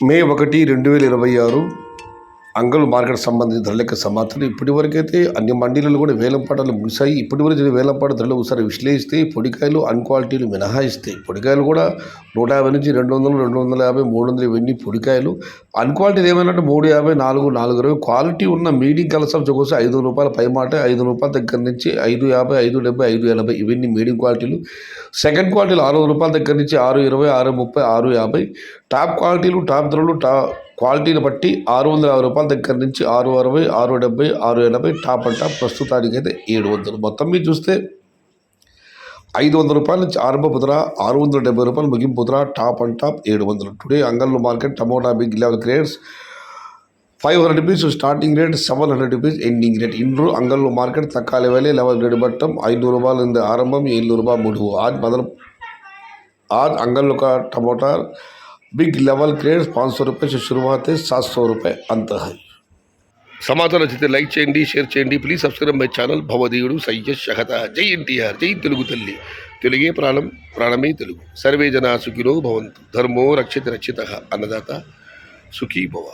మే 1, 2026 అంగళ్ళు మార్కెట్ సంబంధించిన ధరల సమాచారం ఇప్పటివరకైతే అన్ని మండీలలో కూడా వేలంపాటలు ముగిశాయి. ఇప్పటివరకు జరిగిన వేలంపాట ధరలు ఒకసారి విశ్లేషిస్తే పొడికాయలు అన్క్వాలిటీలు మినహాయిస్తాయి. పొడికాయలు కూడా 150 నుంచి 200, 250, 300 ఇవన్నీ పొడికాయలు. అన్క్వాలిటీలు ఏమైనా 350, 420. క్వాలిటీ ఉన్న మీడియం కలర్స్ ఆఫ్ చూసి ₹5 పై మాట, ₹5 దగ్గర నుంచి 550, 570, 580 ఇవన్నీ మీడియం క్వాలిటీలు. సెకండ్ క్వాలిటీలు ₹600 దగ్గర నుంచి 620, 630, 650. టాప్ క్వాలిటీలు టాప్ ధరలు క్వాలిటీని బట్టి ₹650 దగ్గర నుంచి 660, 670, 680 టాప్ అండ్ టాప్. ప్రస్తుతానికైతే 700. మొత్తం మీద చూస్తే ₹500 నుంచి ఆరంభపు ధర, ₹670 ముగింపు ధర, top and top 700. Today Angallu market tomato big level grades ₹500 starting rate, ₹700 ending rate. ఇండ్రు అంగళ్ళు మార్కెట్ తక్కాలి వేలే లెవెల్ గ్రేడ్ బట్టం ₹500 ఆరంభం, ₹700 ముడువు. आज अंगल का टमाटर बिग लेवल ग्रेड ₹500 से शुरुआत है, ₹700 अंत है. సమాచారం నచ్చితే లైక్ చేయండి, షేర్ చేయండి. Please subscribe my channel. భవదీయుడు సయ్యద్ షహత. జై ఎన్టీఆర్, జై తెలుగు తల్లి. తెలుగే ప్రాణం, ప్రాణమే తెలుగు. సర్వే జనా సుఖినో భవంతు. ధర్మో రక్షిత రక్షిత. అన్నదాత సుఖీ భవ.